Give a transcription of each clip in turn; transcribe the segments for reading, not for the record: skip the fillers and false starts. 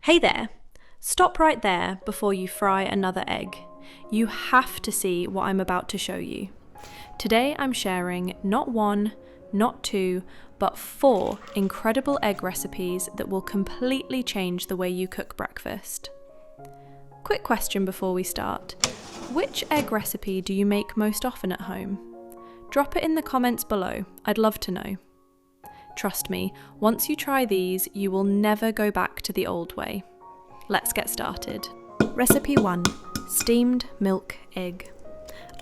Hey there! Stop right there before you fry another egg. You have to see what I'm about to show you. Today I'm sharing not one, not two, but 4 incredible egg recipes that will completely change the way you cook breakfast. Quick question before we start. Which egg recipe do you make most often at home? Drop it in the comments below, I'd love to know. Trust me, once you try these, you will never go back to the old way. Let's get started. Recipe 1. Steamed milk egg.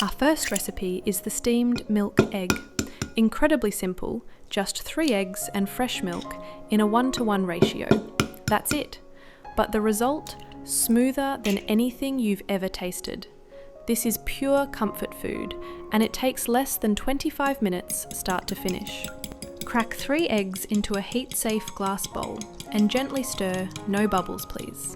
Our first recipe is the steamed milk egg. Incredibly simple, just 3 eggs and fresh milk in a 1-to-1 ratio. That's it. But the result? Smoother than anything you've ever tasted. This is pure comfort food, and it takes less than 25 minutes start to finish. Crack 3 eggs into a heat-safe glass bowl and gently stir, no bubbles please.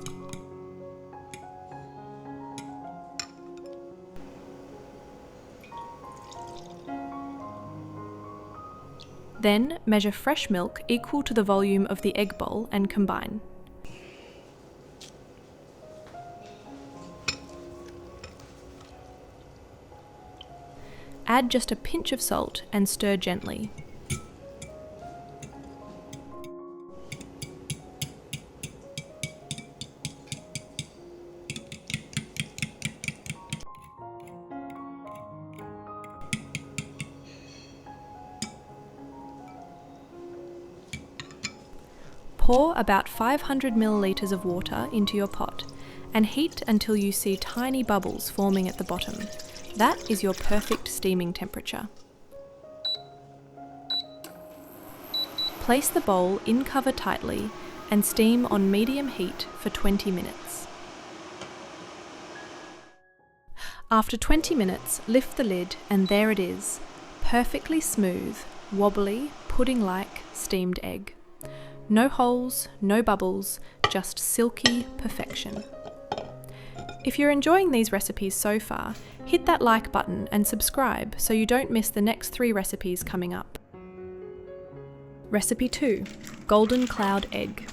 Then measure fresh milk equal to the volume of the egg bowl and combine. Add just a pinch of salt and stir gently. Pour about 500 milliliters of water into your pot and heat until you see tiny bubbles forming at the bottom. That is your perfect steaming temperature. Place the bowl in cover tightly and steam on medium heat for 20 minutes. After 20 minutes, lift the lid and there it is, perfectly smooth, wobbly, pudding-like steamed egg. No holes, no bubbles, just silky perfection. If you're enjoying these recipes so far, hit that like button and subscribe so you don't miss the next 3 recipes coming up. Recipe 2. Golden cloud egg.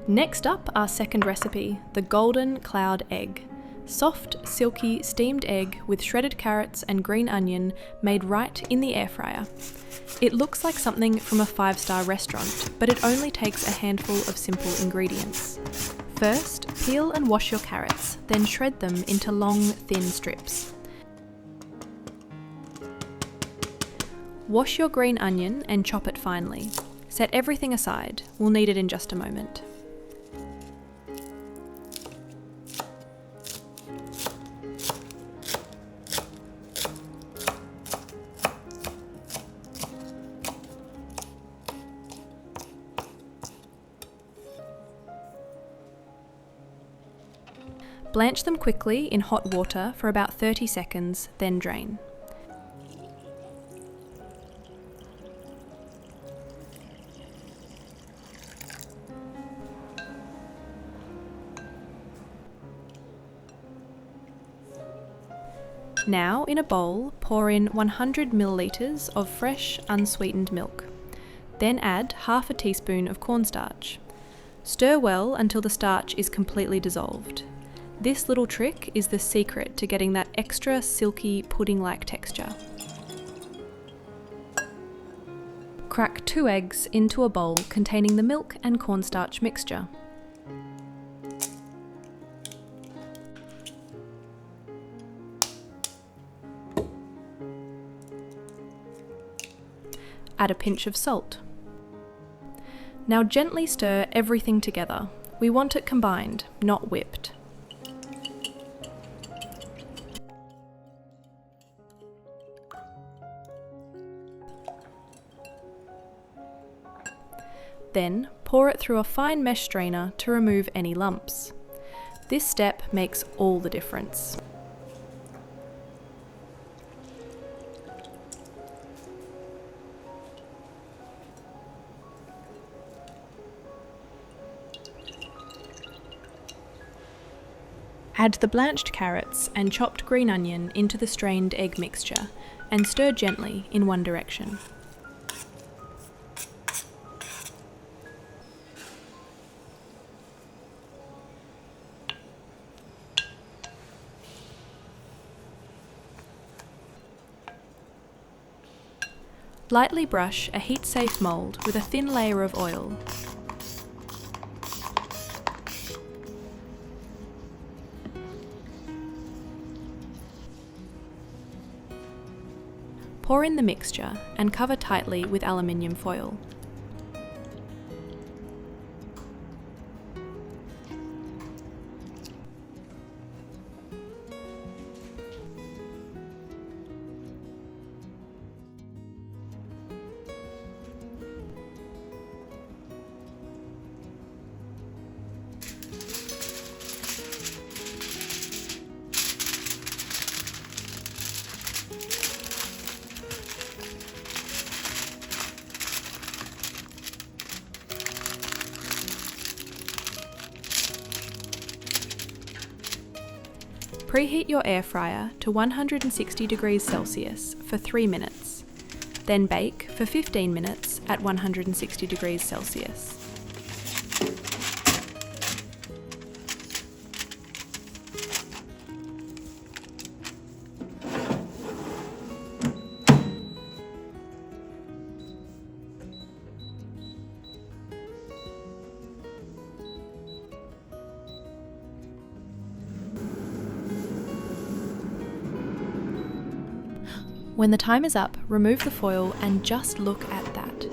Next up, our second recipe, the golden cloud egg. Soft, silky, steamed egg with shredded carrots and green onion made right in the air fryer. It looks like something from a 5-star restaurant, but it only takes a handful of simple ingredients. First, peel and wash your carrots, then shred them into long, thin strips. Wash your green onion and chop it finely. Set everything aside, we'll need it in just a moment. Blanch them quickly in hot water for about 30 seconds, then drain. Now, in a bowl, pour in 100 milliliters of fresh, unsweetened milk. Then add half a teaspoon of cornstarch. Stir well until the starch is completely dissolved. This little trick is the secret to getting that extra silky pudding-like texture. Crack 2 eggs into a bowl containing the milk and cornstarch mixture. Add a pinch of salt. Now gently stir everything together. We want it combined, not whipped. Then, pour it through a fine mesh strainer to remove any lumps. This step makes all the difference. Add the blanched carrots and chopped green onion into the strained egg mixture and stir gently in one direction. Lightly brush a heat-safe mould with a thin layer of oil. Pour in the mixture and cover tightly with aluminium foil. Preheat your air fryer to 160 degrees Celsius for 3 minutes, then bake for 15 minutes at 160 degrees Celsius. When the time is up, remove the foil and just look at that.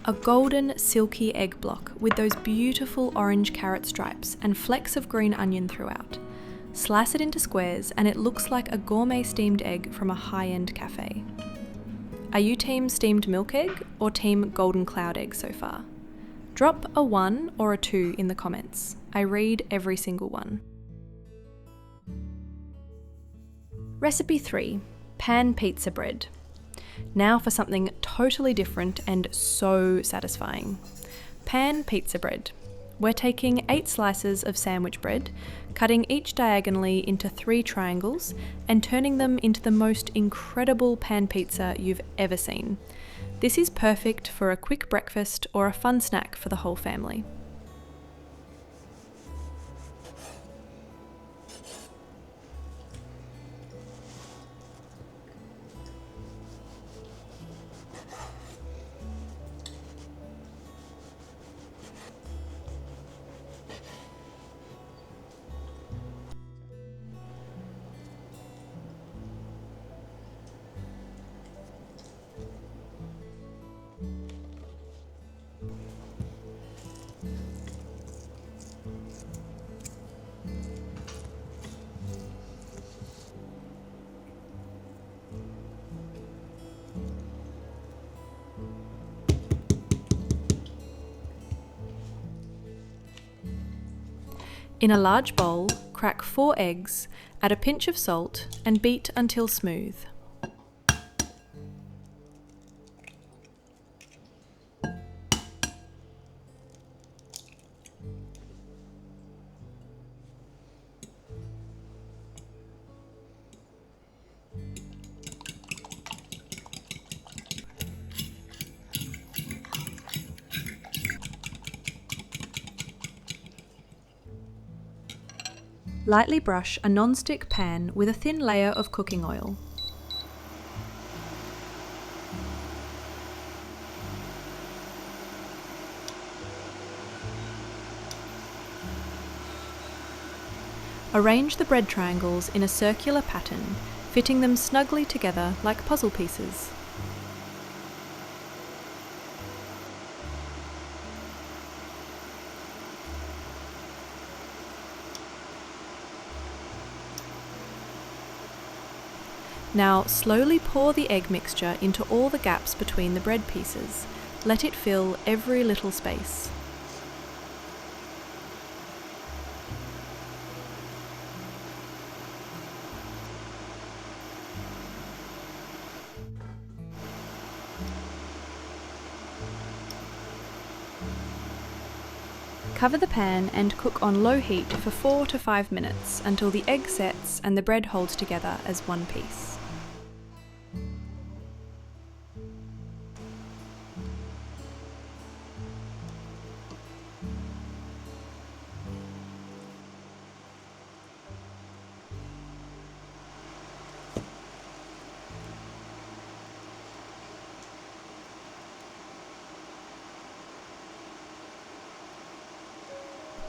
A golden, silky egg block with those beautiful orange carrot stripes and flecks of green onion throughout. Slice it into squares and it looks like a gourmet steamed egg from a high-end cafe. Are you team steamed milk egg or team golden cloud egg so far? Drop a 1 or a 2 in the comments. I read every single one. Recipe 3, pan pizza bread. Now for something totally different and so satisfying. Pan pizza bread. We're taking 8 slices of sandwich bread, cutting each diagonally into 3 triangles and turning them into the most incredible pan pizza you've ever seen. This is perfect for a quick breakfast or a fun snack for the whole family. In a large bowl, crack 4 eggs, add a pinch of salt and beat until smooth. Lightly brush a non-stick pan with a thin layer of cooking oil. Arrange the bread triangles in a circular pattern, fitting them snugly together like puzzle pieces. Now slowly pour the egg mixture into all the gaps between the bread pieces. Let it fill every little space. Cover the pan and cook on low heat for 4 to 5 minutes until the egg sets and the bread holds together as one piece.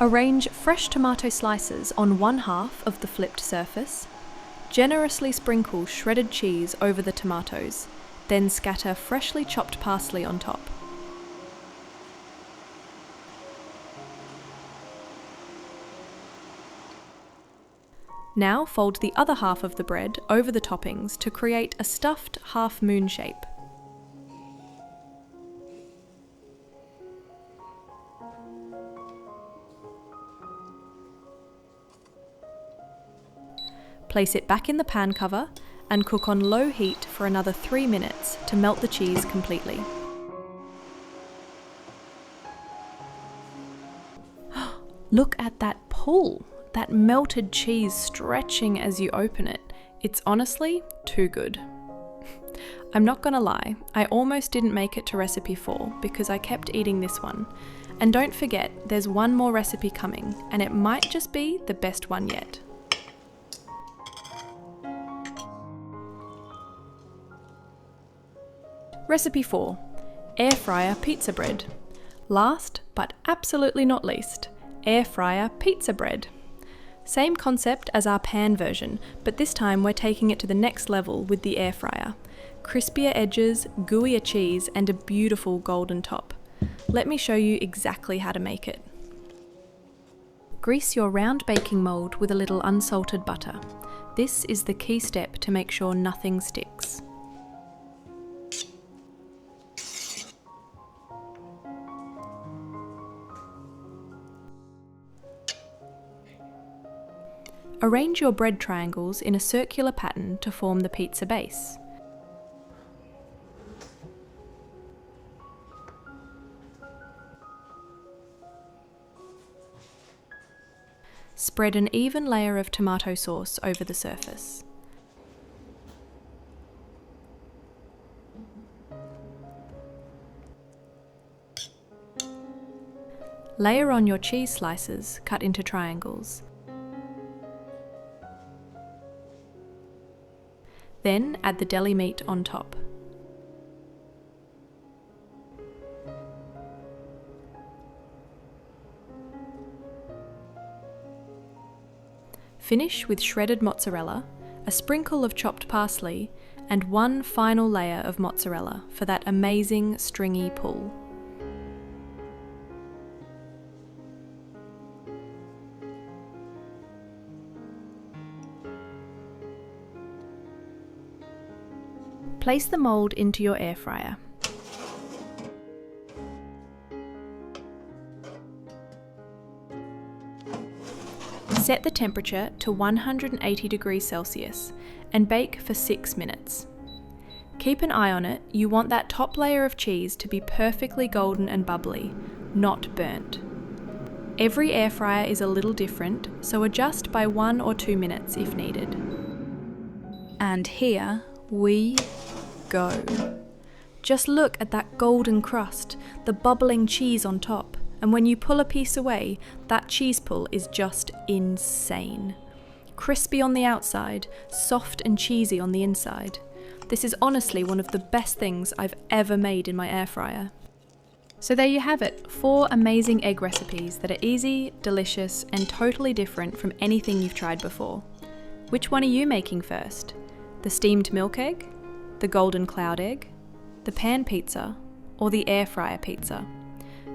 Arrange fresh tomato slices on one half of the flipped surface. Generously sprinkle shredded cheese over the tomatoes, then scatter freshly chopped parsley on top. Now fold the other half of the bread over the toppings to create a stuffed half-moon shape. Place it back in the pan cover and cook on low heat for another 3 minutes to melt the cheese completely. Look at that pull! That melted cheese stretching as you open it. It's honestly too good. I'm not gonna lie, I almost didn't make it to recipe 4 because I kept eating this one. And don't forget, there's one more recipe coming, and it might just be the best one yet. Recipe 4. Air fryer pizza bread. Last, but absolutely not least, air fryer pizza bread. Same concept as our pan version, but this time we're taking it to the next level with the air fryer. Crispier edges, gooier cheese, and a beautiful golden top. Let me show you exactly how to make it. Grease your round baking mold with a little unsalted butter. This is the key step to make sure nothing sticks. Arrange your bread triangles in a circular pattern to form the pizza base. Spread an even layer of tomato sauce over the surface. Layer on your cheese slices cut into triangles. Then add the deli meat on top. Finish with shredded mozzarella, a sprinkle of chopped parsley, and one final layer of mozzarella for that amazing stringy pull. Place the mold into your air fryer. Set the temperature to 180 degrees Celsius and bake for 6 minutes. Keep an eye on it, you want that top layer of cheese to be perfectly golden and bubbly, not burnt. Every air fryer is a little different, so adjust by 1 or 2 minutes if needed. And here we go. Just look at that golden crust, the bubbling cheese on top, and when you pull a piece away, that cheese pull is just insane. Crispy on the outside, soft and cheesy on the inside. This is honestly one of the best things I've ever made in my air fryer. So there you have it, 4 amazing egg recipes that are easy, delicious, and totally different from anything you've tried before. Which one are you making first? The steamed milk egg? The golden cloud egg? The pan pizza? Or the air fryer pizza?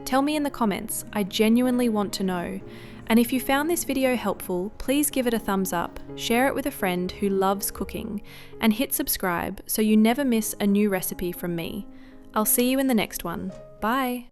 Tell me in the comments, I genuinely want to know. And if you found this video helpful, please give it a thumbs up, share it with a friend who loves cooking, and hit subscribe so you never miss a new recipe from me. I'll see you in the next one. Bye!